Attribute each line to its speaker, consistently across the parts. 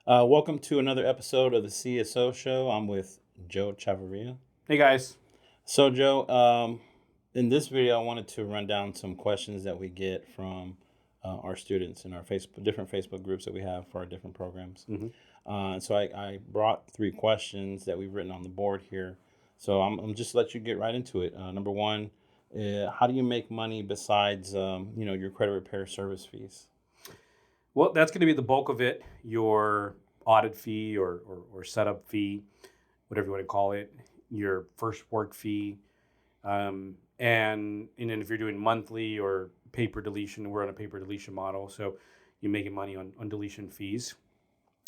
Speaker 1: Welcome to another episode of the CSO Show. I'm with Joe Chavarria.
Speaker 2: Hey guys.
Speaker 1: So, Joe, in this video, I wanted to run down some questions that we get from our students in our different Facebook groups that we have for our different programs.
Speaker 2: hmm
Speaker 1: So I brought three questions that we've written on the board here. So I'm just let you get right into it. Number one, how do you make money besides your credit repair service fees?
Speaker 2: Well, that's going to be the bulk of it. Your audit fee or setup fee, whatever you want to call it, your first work fee, and then if you're doing monthly or paper deletion, we're on a paper deletion model, so you're making money on deletion fees.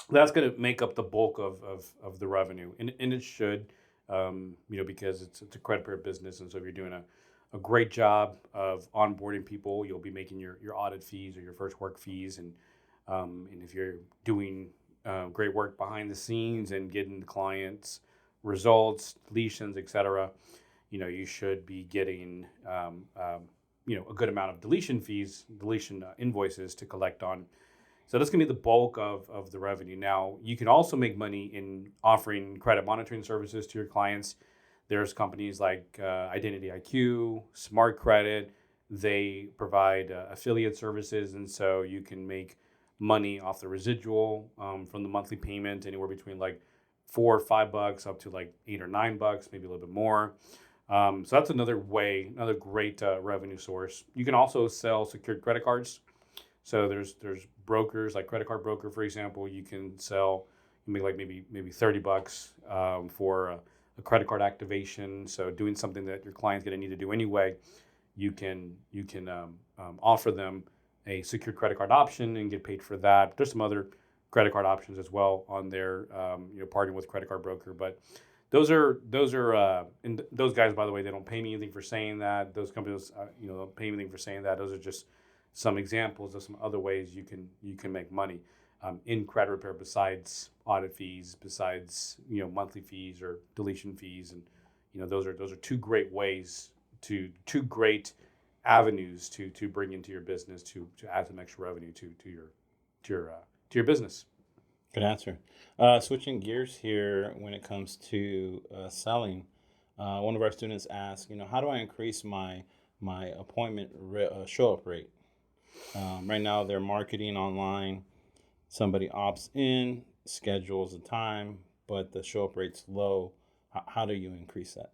Speaker 2: That's going to make up the bulk of the revenue, and it should, because it's a credit repair business, and so if you're doing a great job of onboarding people, you'll be making your audit fees or your first work fees, and if you're doing great work behind the scenes and getting the clients results, deletions, etc., you should be getting a good amount of deletion fees, deletion invoices to collect on. So that's going to be the bulk of the revenue. Now, you can also make money in offering credit monitoring services to your clients. There's companies like Identity IQ, Smart Credit. They provide affiliate services, and so you can make money off the residual from the monthly payment, anywhere between like $4 or $5 up to like $8 or $9, maybe a little bit more. So that's another way, another great revenue source. You can also sell secured credit cards. So there's brokers like Credit Card Broker, for example. You can sell, you make like maybe $30 for a credit card activation. So doing something that your client's going to need to do anyway, you can offer them a secured credit card option and get paid for that. There's some other credit card options as well on there. Partnering with Credit Card Broker, but those are and those guys, by the way, they don't pay me anything for saying that. Those companies, don't pay me anything for saying that. Those are just some examples of some other ways you can make money in credit repair besides audit fees, besides monthly fees or deletion fees, and those are two great avenues to bring into your business to add some extra revenue to your business.
Speaker 1: Good answer. Switching gears here when it comes to selling, one of our students asked, how do I increase my appointment show up rate? Right now, they're marketing online. Somebody opts in, schedules a time, but the show up rate's low. How do you increase that?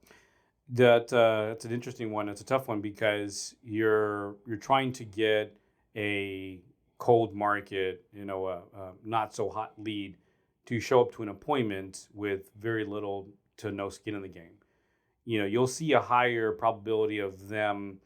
Speaker 2: That's an interesting one. It's a tough one because you're trying to get a cold market, a not so hot lead to show up to an appointment with very little to no skin in the game. You'll see a higher probability of them,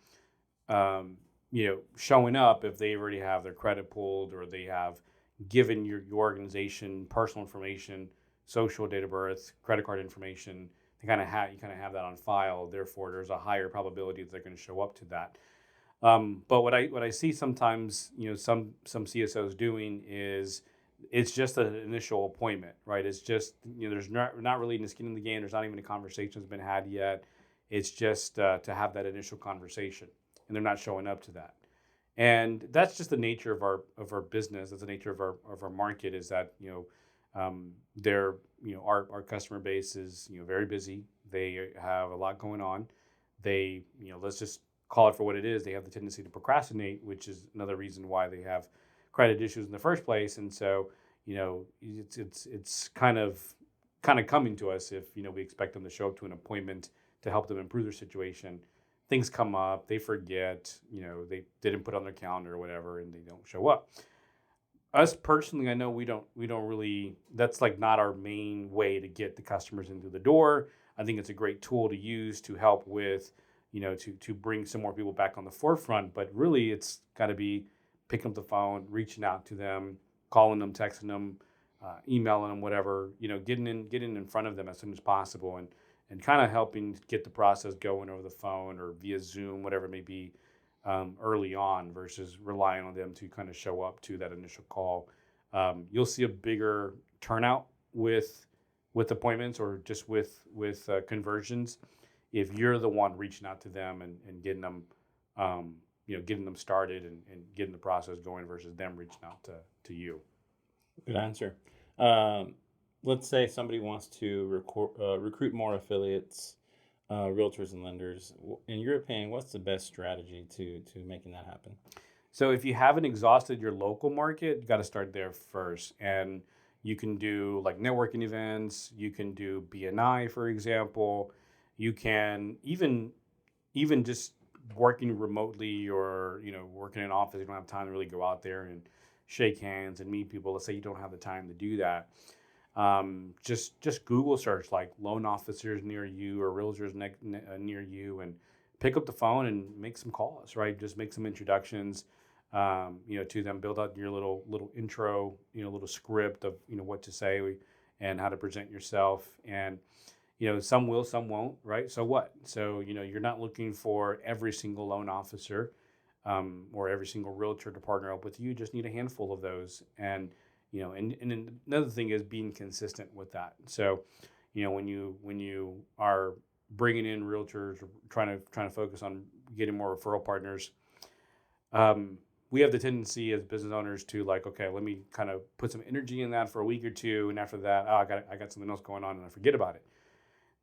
Speaker 2: showing up if they already have their credit pulled or they have given your organization personal information, social, date of birth, credit card information. You kind of have that on file. Therefore, there's a higher probability that they're going to show up to that. But what I see sometimes, some CSOs doing is it's just an initial appointment, right? It's just there's not really any skin in the game. There's not even a conversation that's been had yet. It's just to have that initial conversation, and they're not showing up to that. And that's just the nature of our business. That's the nature of our market. Is that they're our customer base is very busy. They have a lot going on. They let's just call it for what it is. They have the tendency to procrastinate, which is another reason why they have credit issues in the first place. And so it's kind of coming to us if we expect them to show up to an appointment to help them improve their situation. Things come up, they forget, they didn't put on their calendar or whatever, and they don't show up. Us personally, I know we don't really. That's like not our main way to get the customers into the door. I think it's a great tool to use to help with, to bring some more people back on the forefront. But really, it's got to be picking up the phone, reaching out to them, calling them, texting them, emailing them, whatever. Getting in front of them as soon as possible, and kind of helping get the process going over the phone or via Zoom, whatever it may be. Early on versus relying on them to kind of show up to that initial call. You'll see a bigger turnout with appointments or just with conversions if you're the one reaching out to them and getting them getting them started and getting the process going versus them reaching out to you.
Speaker 1: Good answer. Um, let's say somebody wants to recruit more affiliates, realtors and lenders. In your opinion, what's the best strategy to making that happen?
Speaker 2: So if you haven't exhausted your local market, you got to start there first. And you can do like networking events. You can do BNI, for example. You can even just working remotely, or working in an office. You don't have time to really go out there and shake hands and meet people. Let's say you don't have the time to do that. Just Google search like loan officers near you or realtors near you, and pick up the phone and make some calls. Right, just make some introductions. To them, build out your little intro, little script of what to say and how to present yourself. And some will, some won't. Right, so what? So you're not looking for every single loan officer, or every single realtor to partner up with you. You just need a handful of those. And then another thing is being consistent with that. So when you are bringing in realtors, or trying to focus on getting more referral partners, we have the tendency as business owners to like, okay, let me kind of put some energy in that for a week or two, and after that, oh, I got something else going on, and I forget about it.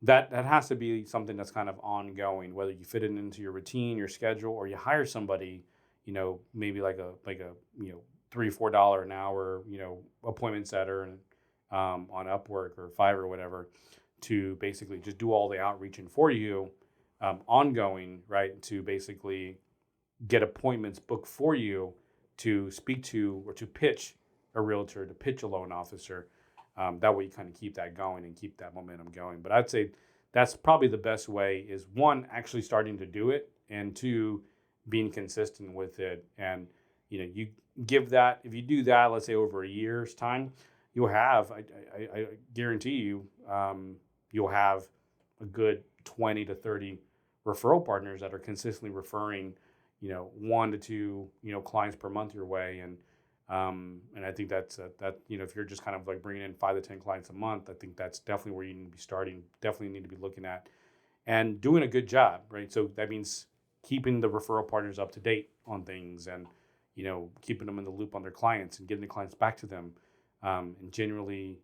Speaker 2: That has to be something that's kind of ongoing, whether you fit it into your routine, your schedule, or you hire somebody, maybe like a $3-4 an hour, appointment setter, and on Upwork or Fiverr or whatever, to basically just do all the outreaching for you, ongoing, right? To basically get appointments booked for you to speak to or to pitch a realtor, to pitch a loan officer. That way you kind of keep that going and keep that momentum going. But I'd say that's probably the best way, is one, actually starting to do it, and two, being consistent with it. And you give that, if you do that, let's say over a year's time, you'll have, I guarantee you, you'll have a good 20 to 30 referral partners that are consistently referring, 1 to 2, clients per month your way. And I think that if you're just kind of like bringing in 5 to 10 clients a month, I think that's definitely where you need to be starting. Definitely need to be looking at and doing a good job, right? So that means keeping the referral partners up to date on things, and keeping them in the loop on their clients and getting the clients back to them, and generally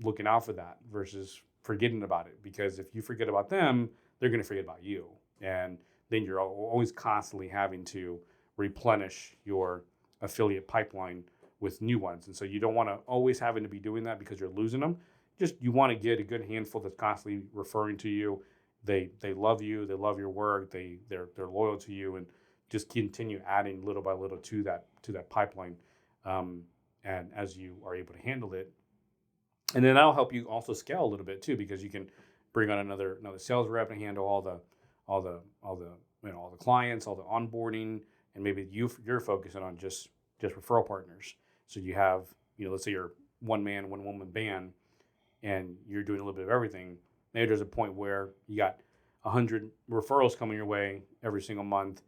Speaker 2: looking out for that versus forgetting about it. Because if you forget about them, they're going to forget about you, and then you're always constantly having to replenish your affiliate pipeline with new ones. And so you don't want to always having to be doing that because you're losing them. Just you want to get a good handful that's constantly referring to you. They love you, they love your work, they're loyal to you, and just continue adding little by little to that pipeline. And as you are able to handle it, and then that'll help you also scale a little bit too, because you can bring on another sales rep to handle all the clients, all the onboarding, and maybe you're focusing on just referral partners. So you have, let's say you're one man, one woman band, and you're doing a little bit of everything. Maybe there's a point where you got 100 referrals coming your way every single month.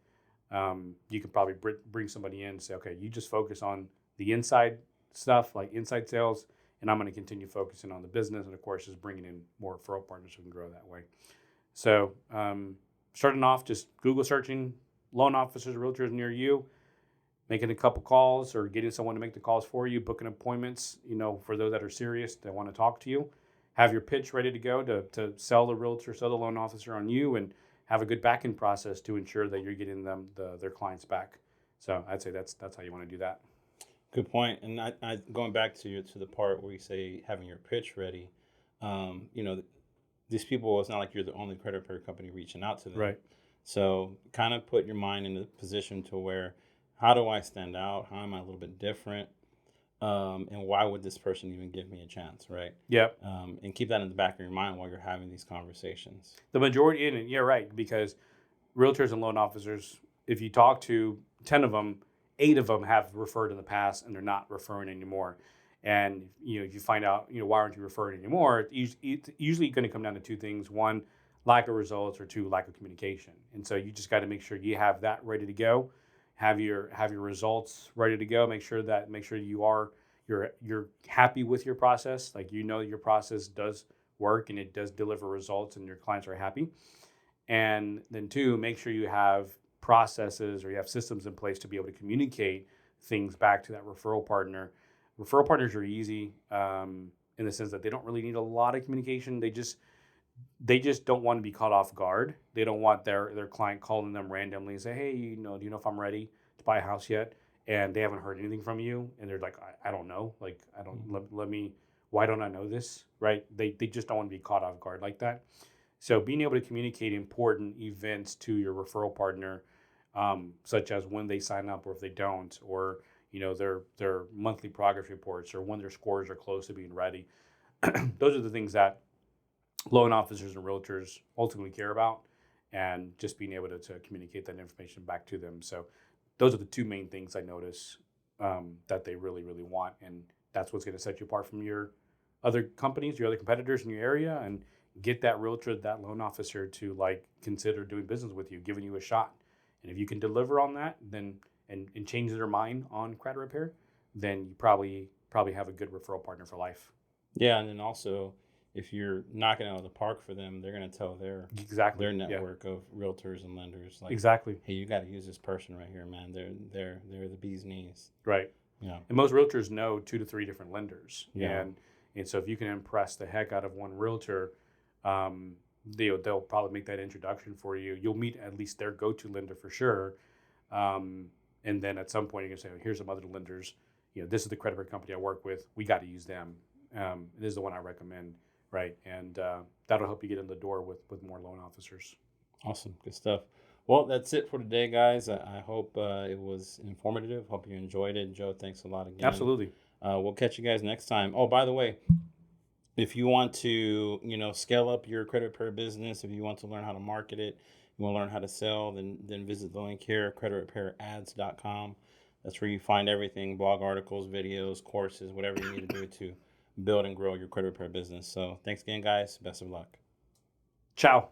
Speaker 2: You could probably bring somebody in and say, okay, you just focus on the inside stuff, like inside sales, and I'm going to continue focusing on the business, and of course, just bringing in more referral partners who can grow that way. So starting off, just Google searching loan officers, realtors near you, making a couple calls or getting someone to make the calls for you, booking appointments, for those that are serious, that want to talk to you. Have your pitch ready to go to sell the realtor, sell the loan officer on you, and have a good back-end process to ensure that you're getting them their clients back. So I'd say that's how you want to do that.
Speaker 1: Good point. And I going back to the part where you say having your pitch ready. You know, these people, it's not like you're the only credit repair company reaching out to them.
Speaker 2: Right.
Speaker 1: So kind of put your mind in a position to where, how do I stand out? How am I a little bit different? And why would this person even give me a chance, right?
Speaker 2: Yep.
Speaker 1: And keep that in the back of your mind while you're having these conversations.
Speaker 2: The majority, and you're right, because realtors and loan officers, if you talk to 10 of them, 8 of them have referred in the past and they're not referring anymore. And if you find out, why aren't you referring anymore? It's usually going to come down to 2 things: one, lack of results, or 2, lack of communication. And so you just got to make sure you have that ready to go, have your results ready to go. Make sure you're happy with your process, like your process does work and it does deliver results and your clients are happy. And then 2, make sure you have processes or you have systems in place to be able to communicate things back to that referral partner Referral partners are easy in the sense that they don't really need a lot of communication. They just don't want to be caught off guard. They don't want their client calling them randomly and say, "Hey, do you know if I'm ready to buy a house yet?" And they haven't heard anything from you, and they're like, "I don't know. Like, I don't
Speaker 1: Mhm.
Speaker 2: let me. Why don't I know this?" Right? They just don't want to be caught off guard like that. So being able to communicate important events to your referral partner, such as when they sign up or if they don't, or their monthly progress reports or when their scores are close to being ready. Those are the things that loan officers and realtors ultimately care about, and just being able to communicate that information back to them. So those are the two main things I notice that they really, really want. And that's what's going to set you apart from your other companies, your other competitors in your area, and get that realtor, that loan officer to like consider doing business with you, giving you a shot. And if you can deliver on that, then and change their mind on credit repair, then you probably have a good referral partner for life.
Speaker 1: Yeah, and then also, if you're knocking it out of the park for them, they're going to tell
Speaker 2: Exactly.
Speaker 1: their
Speaker 2: Yeah.
Speaker 1: network of realtors and lenders, like,
Speaker 2: Exactly.
Speaker 1: "Hey, you got to use this person right here, man. They're the bee's knees."
Speaker 2: Right.
Speaker 1: Yeah,
Speaker 2: And most realtors know 2 to 3 different lenders,
Speaker 1: yeah,
Speaker 2: and so if you can impress the heck out of one realtor, they'll probably make that introduction for you. You'll meet at least their go-to lender for sure, and then at some point you can say, oh, "Here's some other lenders. This is the credit card company I work with. We got to use them. This is the one I recommend." Right, and that'll help you get in the door with more loan officers.
Speaker 1: awesome, good stuff. Well, that's it for today, guys. I hope it was informative. Hope you enjoyed it. Joe, thanks a lot again.
Speaker 2: Absolutely.
Speaker 1: We'll catch you guys next time. Oh, by the way, if you want to, scale up your credit repair business, if you want to learn how to market it, you want to learn how to sell, then visit the link here, creditrepairads.com. That's where you find everything: blog articles, videos, courses, whatever you need to do to build and grow your credit repair business. So thanks again, guys. Best of luck.
Speaker 2: Ciao.